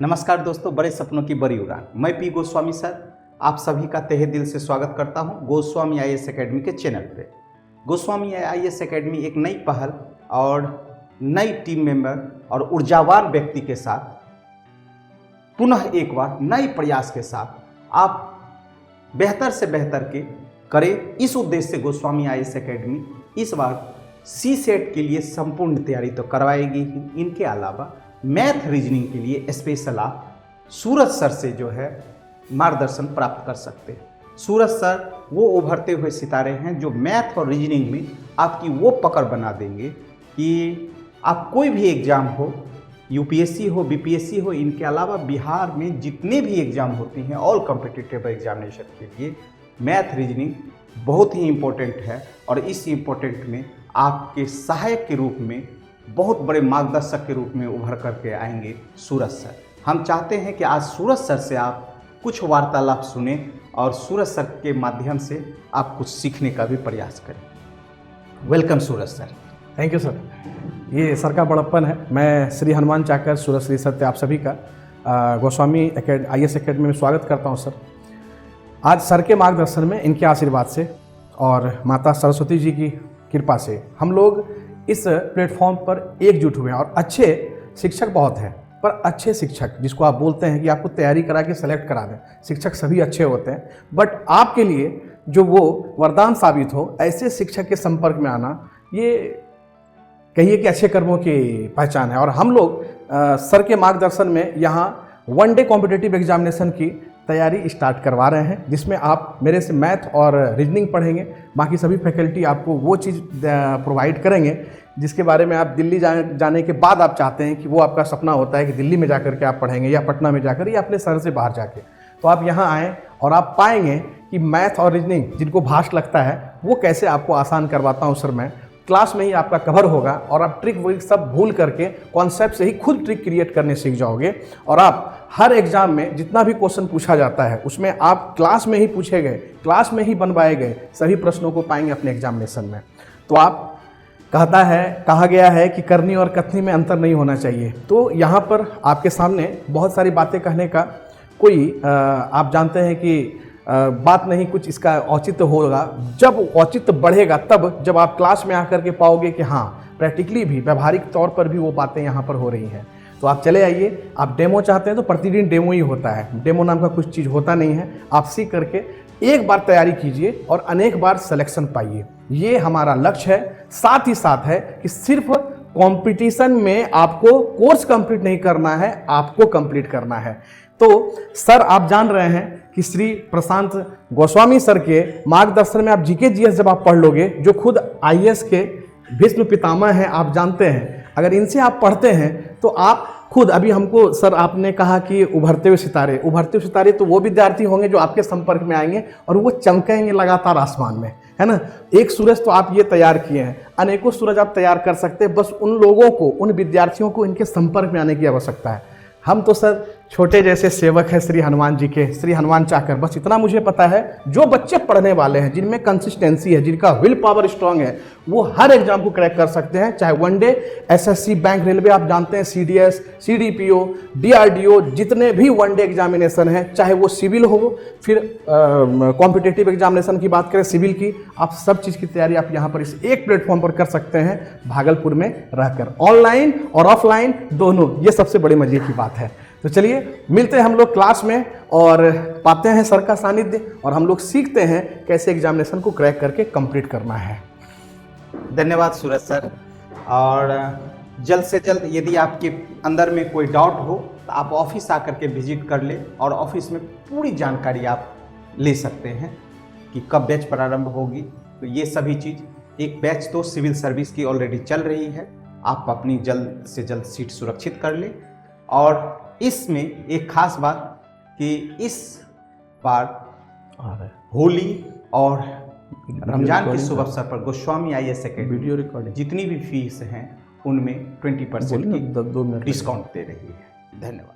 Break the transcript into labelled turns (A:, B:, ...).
A: नमस्कार दोस्तों, बड़े सपनों की बड़ी उड़ान। मैं पी गोस्वामी सर आप सभी का तहे दिल से स्वागत करता हूं गोस्वामी आईएएस एकेडमी के चैनल पे। गोस्वामी आईएएस एकेडमी एक नई पहल और नई टीम मेंबर और ऊर्जावान व्यक्ति के साथ पुनः एक बार नए प्रयास के साथ आप बेहतर से बेहतर के करें, इस उद्देश्य से गोस्वामी आईएएस एकेडमी इस बार CSET के लिए संपूर्ण तैयारी तो करवाएगी ही। इनके अलावा मैथ रीजनिंग के लिए स्पेशल आप सूरज सर से जो है मार्गदर्शन प्राप्त कर सकते हैं। सूरज सर वो उभरते हुए सितारे हैं जो मैथ और रीजनिंग में आपकी वो पकड़ बना देंगे कि आप कोई भी एग्ज़ाम हो, UPSC हो, BPSC हो, इनके अलावा बिहार में जितने भी एग्ज़ाम होते हैं ऑल कॉम्पिटिटिव एग्जामिनेशन के लिए मैथ रीजनिंग बहुत ही इम्पोर्टेंट है। और इस इम्पोर्टेंट में आपके सहायक के रूप में, बहुत बड़े मार्गदर्शक के रूप में उभर करके आएंगे सूरज सर। हम चाहते हैं कि आज सूरज सर से आप कुछ वार्तालाप सुने और सूरज सर के माध्यम से आप कुछ सीखने का भी प्रयास करें। Welcome Suraj sir.
B: Thank you sir. ये सर का बड़प्पन है। मैं श्री हनुमान चाकर, सूरज श्री सत्य आप सभी का गोस्वामी आईएएस एकेडमी में स्वागत करता हूँ सर। आज सर के मार्गदर्शन में, इनके आशीर्वाद से और माता सरस्वती जी की कृपा से हम लोग इस प्लेटफॉर्म पर एकजुट हुए हैं। और अच्छे शिक्षक बहुत हैं, पर अच्छे शिक्षक जिसको आप बोलते हैं कि आपको तैयारी करा के सेलेक्ट करा दें, शिक्षक सभी अच्छे होते हैं, बट आपके लिए जो वो वरदान साबित हो, ऐसे शिक्षक के संपर्क में आना, ये कहिए कि अच्छे कर्मों की पहचान है। और हम लोग सर के मार्गदर्शन में यहाँ वनडे कॉम्पिटिटिव एग्जामिनेशन की तैयारी स्टार्ट करवा रहे हैं, जिसमें आप मेरे से मैथ और रीजनिंग पढ़ेंगे। बाकी सभी फैकल्टी आपको वो चीज़ प्रोवाइड करेंगे जिसके बारे में आप दिल्ली जाने के बाद आप चाहते हैं कि वो आपका सपना होता है कि दिल्ली में जाकर के आप पढ़ेंगे या पटना में जाकर या अपने शहर से बाहर जाके। तो आप यहाँ आएँ और आप पाएंगे कि मैथ और रीजनिंग जिनको भाष लगता है वो कैसे आपको आसान करवाता हूँ सर मैं। क्लास में ही आपका कवर होगा और आप ट्रिक विक सब भूल करके कॉन्सेप्ट से ही खुद ट्रिक क्रिएट करने सीख जाओगे। और आप हर एग्जाम में जितना भी क्वेश्चन पूछा जाता है उसमें आप क्लास में ही पूछे गए, क्लास में ही बनवाए गए सभी प्रश्नों को पाएंगे अपने एग्जामिनेशन में। तो आप कहा गया है कि करनी और कथनी में अंतर नहीं होना चाहिए। तो यहाँ पर आपके सामने बहुत सारी बातें कहने का कोई आप जानते हैं कि बात नहीं, कुछ इसका औचित्य होगा। जब औचित्य बढ़ेगा तब जब आप क्लास में आकर के पाओगे कि हाँ प्रैक्टिकली भी, व्यवहारिक तौर पर भी वो बातें यहाँ पर हो रही हैं। तो आप चले आइए। आप डेमो चाहते हैं तो प्रतिदिन डेमो ही होता है, डेमो नाम का कुछ चीज़ होता नहीं है। आप सीख करके एक बार तैयारी कीजिए और अनेक बार सिलेक्शन पाइए, ये हमारा लक्ष्य है। साथ ही साथ है कि सिर्फ कंपटीशन में आपको कोर्स कंप्लीट नहीं करना है, आपको कंप्लीट करना है। तो सर आप जान रहे हैं कि श्री प्रशांत गोस्वामी सर के मार्गदर्शन में आप जीके जीएस जब आप पढ़ लोगे, जो खुद आईएएस के भीष्म पितामह हैं, आप जानते हैं, अगर इनसे आप पढ़ते हैं तो आप खुद, अभी हमको सर आपने कहा कि उभरते हुए सितारे तो वो विद्यार्थी होंगे जो आपके संपर्क में आएंगे और वो चमकेंगे लगातार आसमान में, है ना। एक सूरज तो आप ये तैयार किए हैं, अनेकों सूरज आप तैयार कर सकते हैं। बस उन लोगों को, उन विद्यार्थियों को इनके संपर्क में आने की आवश्यकता है। हम तो सर छोटे जैसे सेवक हैं श्री हनुमान जी के, श्री हनुमान चाकर। बस इतना मुझे पता है, जो बच्चे पढ़ने वाले हैं, जिनमें कंसिस्टेंसी है, जिनका विल पावर स्ट्रांग है, वो हर एग्जाम को क्रैक कर सकते हैं। चाहे वनडे, SSC, बैंक, रेलवे, आप जानते हैं, CDS, CDPO, DRDO, जितने भी वनडे एग्जामिनेशन हैं, चाहे वो सिविल हो, फिर कॉम्पिटिटिव एग्जामिनेशन की बात करें सिविल की, आप सब चीज़ की तैयारी आप यहाँ पर इस एक प्लेटफॉर्म पर कर सकते हैं, भागलपुर में रहकर, ऑनलाइन और ऑफलाइन दोनों। ये सबसे बड़े मजे की बात है। तो चलिए मिलते हैं हम लोग क्लास में और पाते हैं सर का सानिध्य और हम लोग सीखते हैं कैसे एग्जामिनेशन को क्रैक करके कंप्लीट करना है।
A: धन्यवाद सूरज सर। और जल्द से जल्द यदि आपके अंदर में कोई डाउट हो तो आप ऑफिस आकर के विजिट कर ले और ऑफिस में पूरी जानकारी आप ले सकते हैं कि कब बैच प्रारंभ होगी। तो ये सभी चीज़, एक बैच तो सिविल सर्विस की ऑलरेडी चल रही है, आप अपनी जल्द से जल्द सीट सुरक्षित कर ले। और इसमें एक खास बात कि इस बार होली और रमजान के शुभ अवसर पर Goswami IAS academy video recording जितनी भी फीस हैं उनमें 20% की डिस्काउंट दे रही है। धन्यवाद।